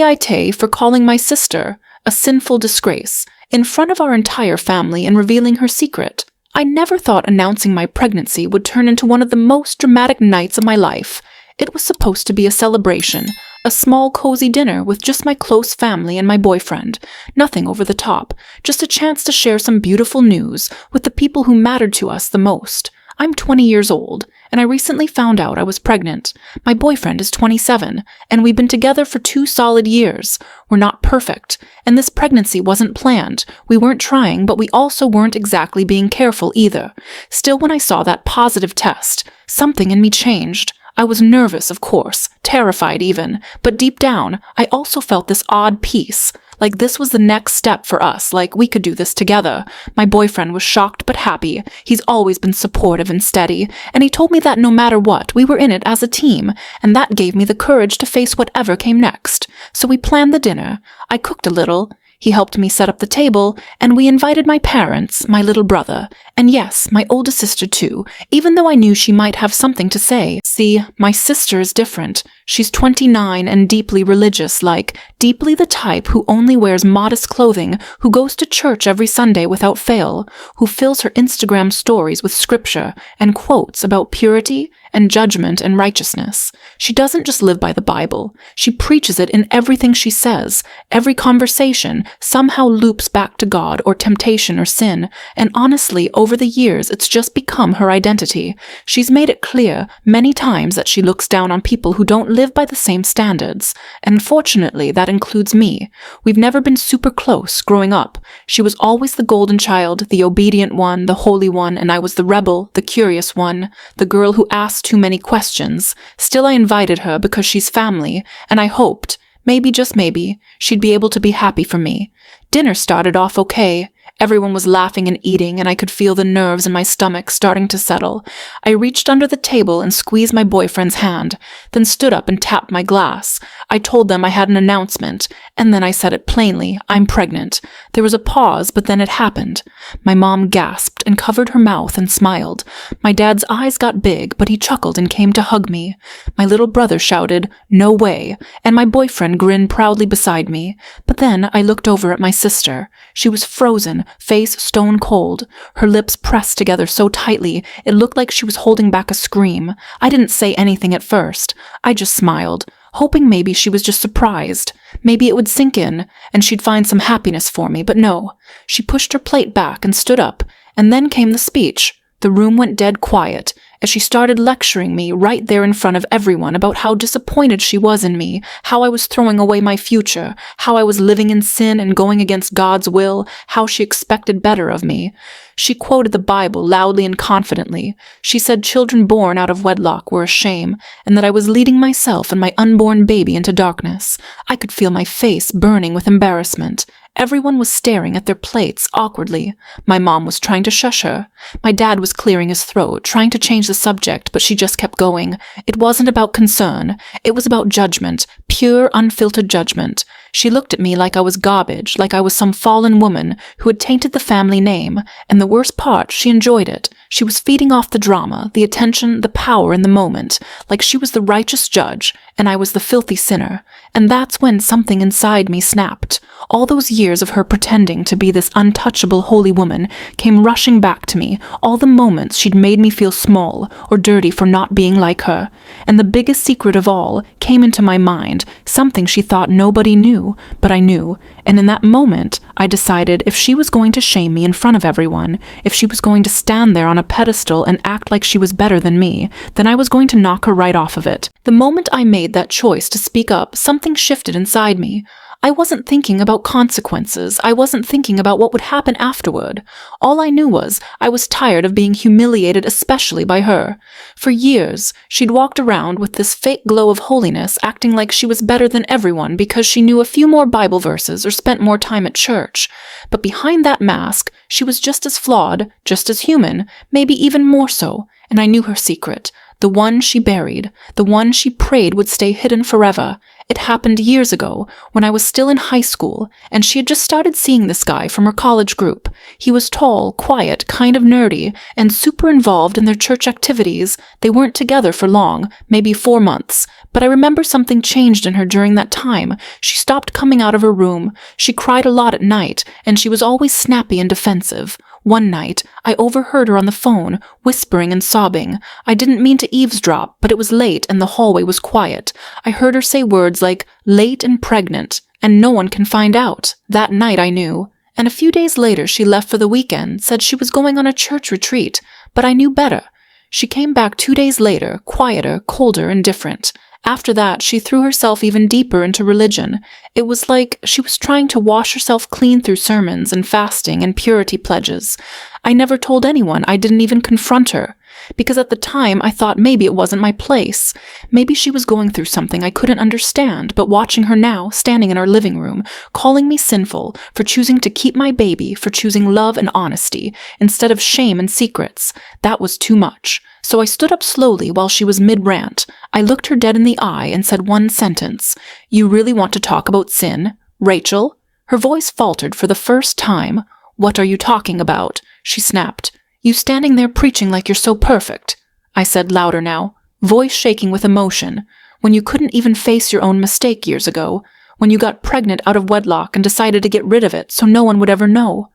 Aita for calling my sister a sinful disgrace in front of our entire family and revealing her secret. I never thought announcing my pregnancy would turn into one of the most dramatic nights of my life. It was supposed to be a celebration, a small cozy dinner with just my close family and my boyfriend. Nothing over the top, just a chance to share some beautiful news with the people who mattered to us the most. I'm 20 years old, and I recently found out I was pregnant. My boyfriend is 27, and we've been together for 2 solid years. We're not perfect, and this pregnancy wasn't planned. We weren't trying, but we also weren't exactly being careful either. Still, when I saw that positive test, something in me changed. I was nervous, of course, terrified even, but deep down, I also felt this odd peace, like this was the next step for us, like we could do this together. My boyfriend was shocked but happy. He's always been supportive and steady, and he told me that no matter what, we were in it as a team, and that gave me the courage to face whatever came next. So we planned the dinner. I cooked a little. He helped me set up the table, and we invited my parents, my little brother, and yes, my older sister too, even though I knew she might have something to say. See, my sister is different. She's 29 and deeply religious, like, deeply the type who only wears modest clothing, who goes to church every Sunday without fail, who fills her Instagram stories with scripture and quotes about purity and judgment and righteousness. She doesn't just live by the Bible. She preaches it in everything she says. Every conversation somehow loops back to God or temptation or sin, and honestly, over the years, it's just become her identity. She's made it clear many times that she looks down on people who don't live by the same standards, and fortunately, that includes me. We've never been super close growing up. She was always the golden child, the obedient one, the holy one, and I was the rebel, the curious one, the girl who asked too many questions. Still, I invited her because she's family, and I hoped, maybe, just maybe, she'd be able to be happy for me. Dinner started off okay. Everyone was laughing and eating, and I could feel the nerves in my stomach starting to settle. I reached under the table and squeezed my boyfriend's hand, then stood up and tapped my glass. I told them I had an announcement, and then I said it plainly, I'm pregnant. There was a pause, but then it happened. My mom gasped and covered her mouth and smiled. My dad's eyes got big, but he chuckled and came to hug me. My little brother shouted, "No way," and my boyfriend grinned proudly beside me. But then I looked over at my sister. She was frozen, face stone cold, her lips pressed together so tightly it looked like she was holding back a scream. I didn't say anything at first. I just smiled, hoping maybe she was just surprised. Maybe it would sink in, and she'd find some happiness for me, but no. She pushed her plate back and stood up, and then came the speech. The room went dead quiet as she started lecturing me right there in front of everyone about how disappointed she was in me, how I was throwing away my future, how I was living in sin and going against God's will, how she expected better of me. She quoted the Bible loudly and confidently. She said children born out of wedlock were a shame, and that I was leading myself and my unborn baby into darkness. I could feel my face burning with embarrassment. Everyone was staring at their plates awkwardly. My mom was trying to shush her. My dad was clearing his throat, trying to change the subject, but she just kept going. It wasn't about concern. It was about judgment, pure, unfiltered judgment. She looked at me like I was garbage, like I was some fallen woman who had tainted the family name, and the worst part, she enjoyed it. She was feeding off the drama, the attention, the power in the moment, like she was the righteous judge, and I was the filthy sinner. And that's when something inside me snapped. All those years of her pretending to be this untouchable holy woman came rushing back to me, all the moments she'd made me feel small or dirty for not being like her. And the biggest secret of all came into my mind, something she thought nobody knew, but I knew. And in that moment, I decided if she was going to shame me in front of everyone, if she was going to stand there on a pedestal and act like she was better than me, then I was going to knock her right off of it. The moment I made that choice to speak up, something shifted inside me. I wasn't thinking about consequences. I wasn't thinking about what would happen afterward. All I knew was I was tired of being humiliated, especially by her. For years, she'd walked around with this fake glow of holiness, acting like she was better than everyone because she knew a few more Bible verses or spent more time at church. But behind that mask, she was just as flawed, just as human, maybe even more so, and I knew her secret. The one she buried, the one she prayed would stay hidden forever. It happened years ago, when I was still in high school, and she had just started seeing this guy from her college group. He was tall, quiet, kind of nerdy, and super involved in their church activities. They weren't together for long, maybe 4 months, But I remember something changed in her during that time. She stopped coming out of her room. She cried a lot at night, and she was always snappy and defensive. One night, I overheard her on the phone, whispering and sobbing. I didn't mean to eavesdrop, but it was late and the hallway was quiet. I heard her say words like, late and pregnant, and no one can find out. That night I knew. And a few days later she left for the weekend, said she was going on a church retreat, but I knew better. She came back 2 days later, quieter, colder, and different. After that, she threw herself even deeper into religion. It was like she was trying to wash herself clean through sermons and fasting and purity pledges. I never told anyone. I didn't even confront her. Because at the time, I thought maybe it wasn't my place. Maybe she was going through something I couldn't understand, but watching her now, standing in our living room, calling me sinful for choosing to keep my baby, for choosing love and honesty, instead of shame and secrets, that was too much. So I stood up slowly while she was mid-rant. I looked her dead in the eye and said one sentence. You really want to talk about sin? Rachel? Her voice faltered for the first time. What are you talking about? She snapped. You standing there preaching like you're so perfect. I said louder now, voice shaking with emotion. When you couldn't even face your own mistake years ago. When you got pregnant out of wedlock and decided to get rid of it so no one would ever know.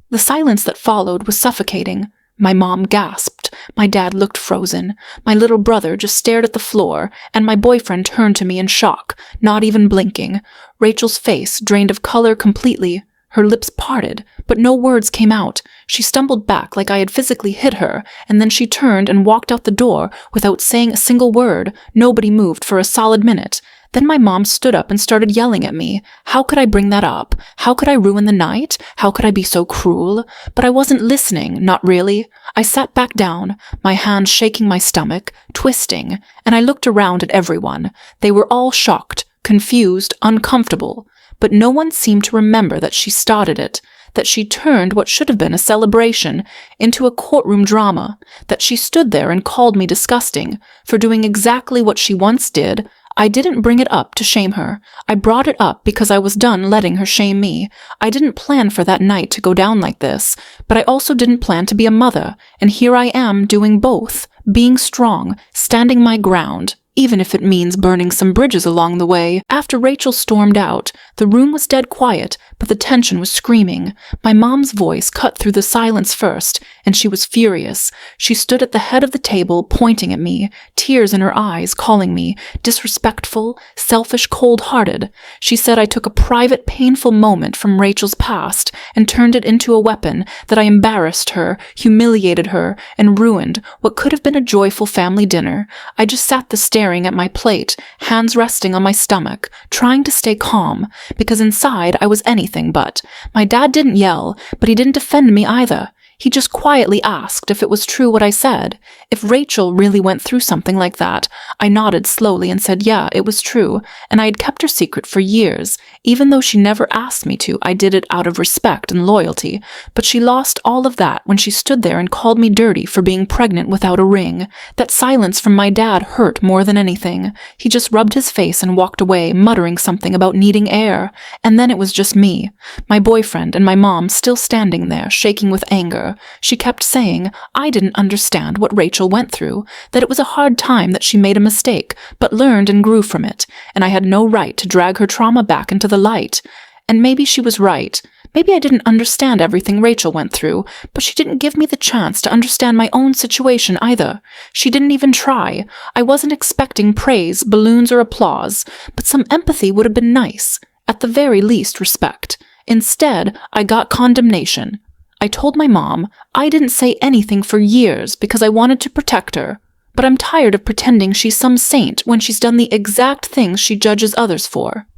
The silence that followed was suffocating. My mom gasped. My dad looked frozen. My little brother just stared at the floor, and my boyfriend turned to me in shock, not even blinking. Rachel's face drained of color completely. Her lips parted, but no words came out. She stumbled back like I had physically hit her, and then she turned and walked out the door without saying a single word. Nobody moved for a solid minute. Then my mom stood up and started yelling at me. How could I bring that up? How could I ruin the night? How could I be so cruel? But I wasn't listening, not really. I sat back down, my hands shaking my stomach, twisting, and I looked around at everyone. They were all shocked, confused, uncomfortable. But no one seemed to remember that she started it, that she turned what should have been a celebration into a courtroom drama, that she stood there and called me disgusting for doing exactly what she once did. I didn't bring it up to shame her. I brought it up because I was done letting her shame me. I didn't plan for that night to go down like this, but I also didn't plan to be a mother, and here I am doing both, being strong, standing my ground, even if it means burning some bridges along the way. After Rachel stormed out, the room was dead quiet, but the tension was screaming. My mom's voice cut through the silence first, and she was furious. She stood at the head of the table, pointing at me, tears in her eyes, calling me disrespectful, selfish, cold-hearted. She said I took a private, painful moment from Rachel's past and turned it into a weapon, that I embarrassed her, humiliated her, and ruined what could have been a joyful family dinner. I just sat there staring at my plate, hands resting on my stomach, trying to stay calm, because inside I was anything but. My dad didn't yell, but he didn't defend me either. He just quietly asked if it was true what I said. If Rachel really went through something like that, I nodded slowly and said yeah, it was true, and I had kept her secret for years. Even though she never asked me to, I did it out of respect and loyalty. But she lost all of that when she stood there and called me dirty for being pregnant without a ring. That silence from my dad hurt more than anything. He just rubbed his face and walked away, muttering something about needing air. And then it was just me, my boyfriend, and my mom still standing there, shaking with anger. She kept saying I didn't understand what Rachel went through, that it was a hard time, that she made a mistake, but learned and grew from it, and I had no right to drag her trauma back into the light. And maybe she was right. Maybe I didn't understand everything Rachel went through, but she didn't give me the chance to understand my own situation either. She didn't even try. I wasn't expecting praise, balloons, or applause, but some empathy would have been nice. At the very least, respect. Instead, I got condemnation. I told my mom I didn't say anything for years because I wanted to protect her, but I'm tired of pretending she's some saint when she's done the exact things she judges others for.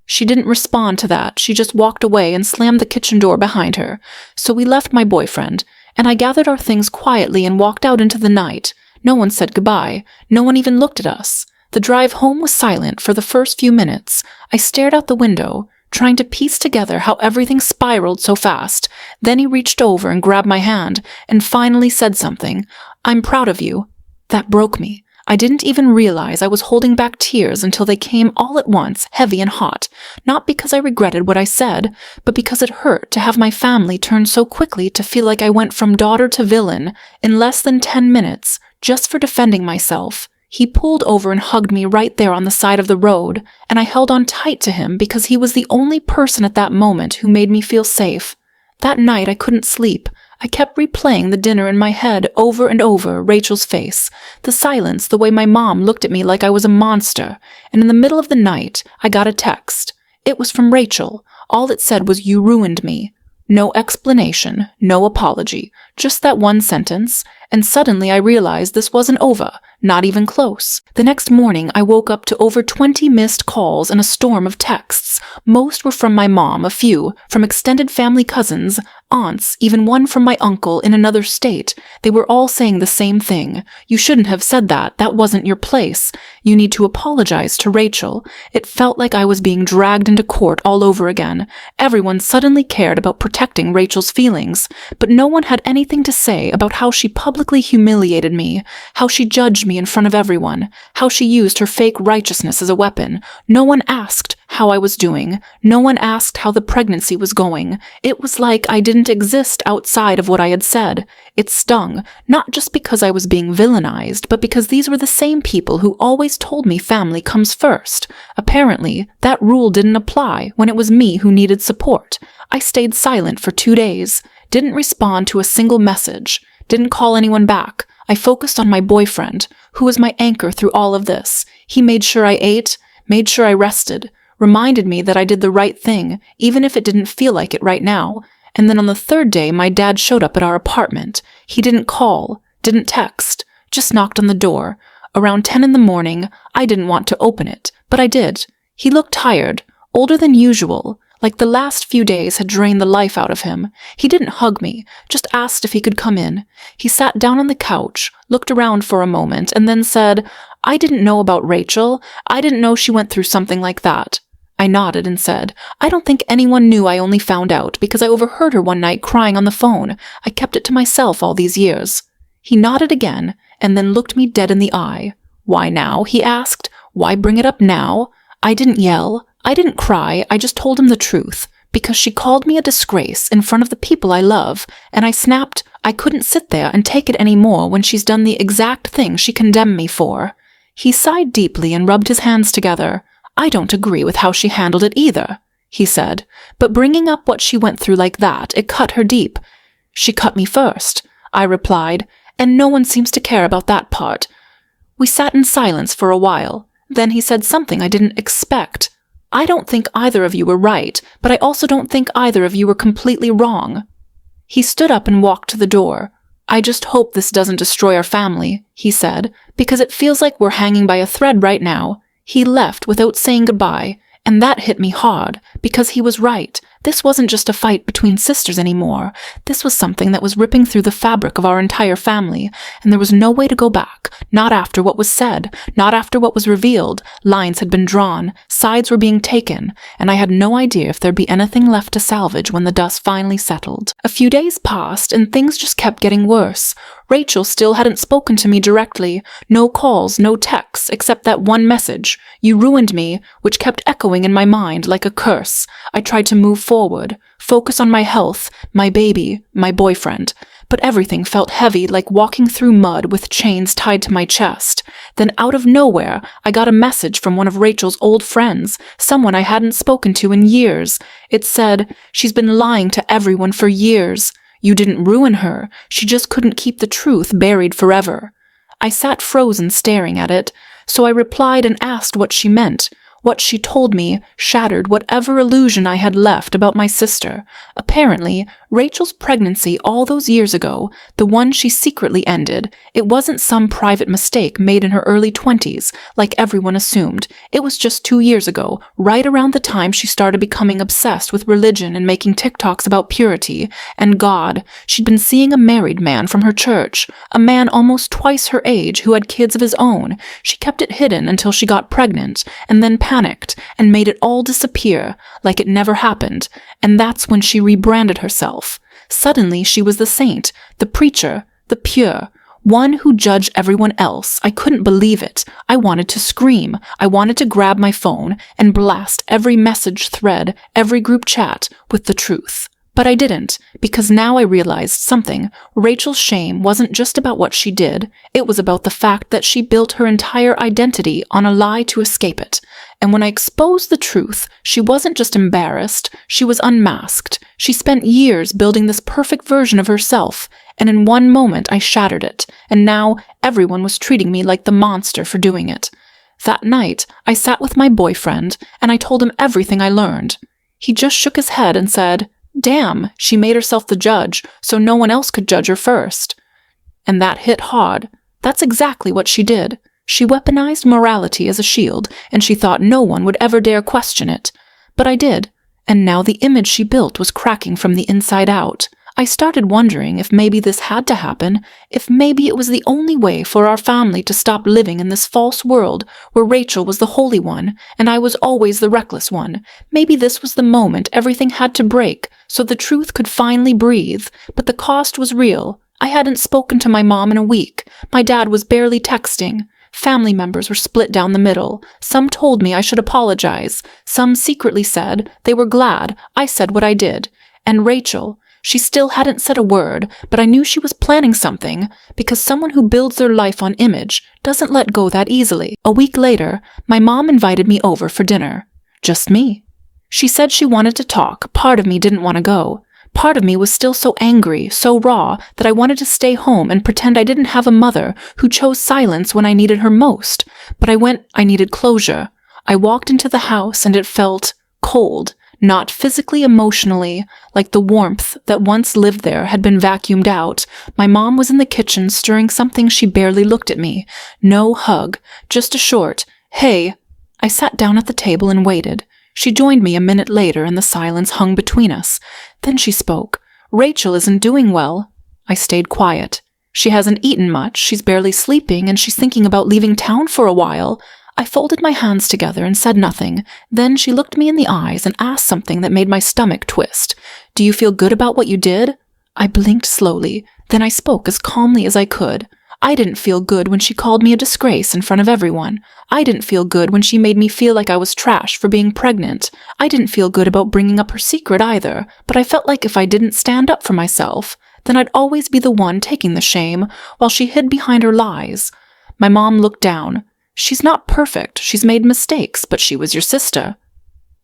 She didn't respond to that. She just walked away and slammed the kitchen door behind her. So we left my boyfriend, and I gathered our things quietly and walked out into the night. No one said goodbye. No one even looked at us. The drive home was silent for the first few minutes. I stared out the window, trying to piece together how everything spiraled so fast. Then he reached over and grabbed my hand, and finally said something. I'm proud of you. That broke me. I didn't even realize I was holding back tears until they came all at once, heavy and hot. Not because I regretted what I said, but because it hurt to have my family turn so quickly to feel like I went from daughter to villain in less than 10 minutes, just for defending myself. He pulled over and hugged me right there on the side of the road, and I held on tight to him because he was the only person at that moment who made me feel safe. That night I couldn't sleep. I kept replaying the dinner in my head over and over, Rachel's face, the silence, the way my mom looked at me like I was a monster, and in the middle of the night, I got a text. It was from Rachel. All it said was, "You ruined me." No explanation, no apology, just that one sentence, and suddenly I realized this wasn't over, not even close. The next morning, I woke up to over 20 missed calls and a storm of texts. Most were from my mom, a few from extended family cousins, aunts, even one from my uncle in another state. They were all saying the same thing. "You shouldn't have said that. That wasn't your place. You need to apologize to Rachel." It felt like I was being dragged into court all over again. Everyone suddenly cared about protecting Rachel's feelings, but no one had anything to say about how she publicly humiliated me, how she judged me in front of everyone, how she used her fake righteousness as a weapon. No one asked how I was doing. No one asked how the pregnancy was going. It was like I didn't exist outside of what I had said. It stung, not just because I was being villainized, but because these were the same people who always told me family comes first. Apparently, that rule didn't apply when it was me who needed support. I stayed silent for 2 days, didn't respond to a single message, didn't call anyone back. I focused on my boyfriend, who was my anchor through all of this. He made sure I ate, made sure I rested, reminded me that I did the right thing, even if it didn't feel like it right now. And then on the third day, my dad showed up at our apartment. He didn't call, didn't text, just knocked on the door. Around 10 in the morning, I didn't want to open it, but I did. He looked tired, older than usual, like the last few days had drained the life out of him. He didn't hug me, just asked if he could come in. He sat down on the couch, looked around for a moment, and then said, "I didn't know about Rachel. I didn't know she went through something like that." I nodded and said, "I don't think anyone knew. I only found out because I overheard her one night crying on the phone. I kept it to myself all these years." He nodded again and then looked me dead in the eye. "Why now?" he asked. "Why bring it up now?" I didn't yell. I didn't cry. I just told him the truth. Because she called me a disgrace in front of the people I love, and I snapped, I couldn't sit there and take it anymore when she's done the exact thing she condemned me for. He sighed deeply and rubbed his hands together. "I don't agree with how she handled it either," he said, "but bringing up what she went through like that, it cut her deep." "She cut me first," I replied, "and no one seems to care about that part." We sat in silence for a while. Then he said something I didn't expect. "I don't think either of you were right, but I also don't think either of you were completely wrong." He stood up and walked to the door. "I just hope this doesn't destroy our family," he said, "because it feels like we're hanging by a thread right now." He left without saying goodbye, and that hit me hard, because he was right. This wasn't just a fight between sisters anymore. This was something that was ripping through the fabric of our entire family, and there was no way to go back, not after what was said, not after what was revealed. Lines had been drawn, sides were being taken, and I had no idea if there'd be anything left to salvage when the dust finally settled. A few days passed, and things just kept getting worse. Rachel still hadn't spoken to me directly. No calls, no texts, except that one message, "You ruined me," which kept echoing in my mind like a curse. I tried to move forward, focus on my health, my baby, my boyfriend, but everything felt heavy, like walking through mud with chains tied to my chest. Then out of nowhere, I got a message from one of Rachel's old friends, someone I hadn't spoken to in years. It said, "She's been lying to everyone for years. You didn't ruin her. She just couldn't keep the truth buried forever." I sat frozen staring at it, so I replied and asked what she meant. What she told me shattered whatever illusion I had left about my sister. Apparently, Rachel's pregnancy all those years ago, the one she secretly ended, it wasn't some private mistake made in her early 20s, like everyone assumed. It was just 2 years ago, right around the time she started becoming obsessed with religion and making TikToks about purity and God. She'd been seeing a married man from her church, a man almost twice her age who had kids of his own. She kept it hidden until she got pregnant, and then panicked and made it all disappear, like it never happened, and that's when she rebranded herself. Suddenly she was the saint, the preacher, the pure, one who judged everyone else. I couldn't believe it. I wanted to scream. I wanted to grab my phone and blast every message thread, every group chat with the truth. But I didn't, because now I realized something. Rachel's shame wasn't just about what she did, it was about the fact that she built her entire identity on a lie to escape it. And when I exposed the truth, she wasn't just embarrassed, she was unmasked. She spent years building this perfect version of herself, and in one moment I shattered it, and now everyone was treating me like the monster for doing it. That night, I sat with my boyfriend, and I told him everything I learned. He just shook his head and said, "Damn, she made herself the judge, so no one else could judge her first." And that hit hard. That's exactly what she did. She weaponized morality as a shield, and she thought no one would ever dare question it. But I did, and now the image she built was cracking from the inside out. I started wondering if maybe this had to happen, if maybe it was the only way for our family to stop living in this false world where Rachel was the holy one and I was always the reckless one. Maybe this was the moment everything had to break so the truth could finally breathe, but the cost was real. I hadn't spoken to my mom in a week. My dad was barely texting. Family members were split down the middle. Some told me I should apologize. Some secretly said they were glad I said what I did. And Rachel, she still hadn't said a word, but I knew she was planning something, because someone who builds their life on image doesn't let go that easily. A week later, my mom invited me over for dinner. Just me. She said she wanted to talk. Part of me didn't want to go. Part of me was still so angry, so raw, that I wanted to stay home and pretend I didn't have a mother who chose silence when I needed her most. But I needed closure. I walked into the house and it felt cold. Not physically, emotionally, like the warmth that once lived there had been vacuumed out. My mom was in the kitchen stirring something. She barely looked at me. No hug, just a short, "Hey." I sat down at the table and waited. She joined me a minute later and the silence hung between us. Then she spoke. "Rachel isn't doing well." I stayed quiet. "She hasn't eaten much, she's barely sleeping, and she's thinking about leaving town for a while." I folded my hands together and said nothing. Then she looked me in the eyes and asked something that made my stomach twist. "Do you feel good about what you did?" I blinked slowly. Then I spoke as calmly as I could. I didn't feel good when she called me a disgrace in front of everyone. I didn't feel good when she made me feel like I was trash for being pregnant. I didn't feel good about bringing up her secret either, but I felt like if I didn't stand up for myself, then I'd always be the one taking the shame while she hid behind her lies. My mom looked down. "She's not perfect, she's made mistakes, but she was your sister."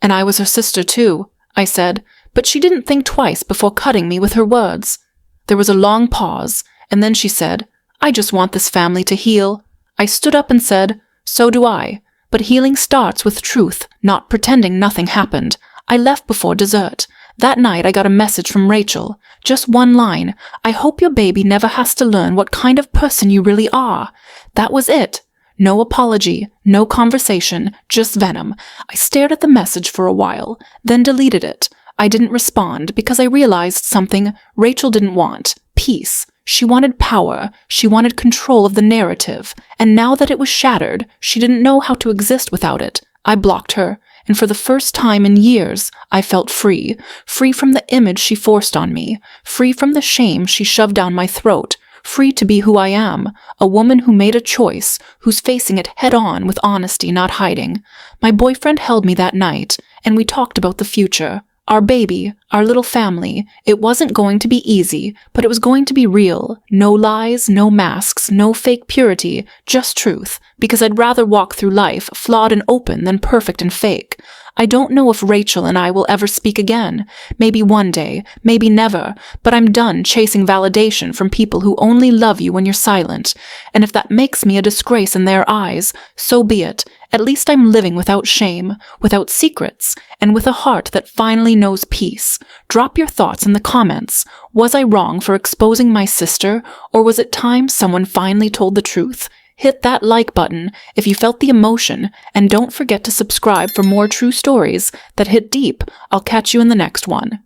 "And I was her sister too," I said, but she didn't think twice before cutting me with her words. There was a long pause, and then she said, "I just want this family to heal." I stood up and said, "So do I, but healing starts with truth, not pretending nothing happened." I left before dessert. That night I got a message from Rachel. Just one line, "I hope your baby never has to learn what kind of person you really are." That was it. No apology, no conversation, just venom. I stared at the message for a while, then deleted it. I didn't respond because I realized something Rachel didn't want: peace. She wanted power. She wanted control of the narrative. And now that it was shattered, she didn't know how to exist without it. I blocked her, and for the first time in years, I felt free. Free from the image she forced on me. Free from the shame she shoved down my throat. Free to be who I am, a woman who made a choice, who's facing it head-on with honesty, not hiding. My boyfriend held me that night, and we talked about the future. Our baby, our little family. It wasn't going to be easy, but it was going to be real. No lies, no masks, no fake purity, just truth, because I'd rather walk through life flawed and open than perfect and fake. I don't know if Rachel and I will ever speak again. Maybe one day, maybe never, but I'm done chasing validation from people who only love you when you're silent. And if that makes me a disgrace in their eyes, so be it. At least I'm living without shame, without secrets, and with a heart that finally knows peace. Drop your thoughts in the comments. Was I wrong for exposing my sister, or was it time someone finally told the truth? Hit that like button if you felt the emotion, and don't forget to subscribe for more true stories that hit deep. I'll catch you in the next one.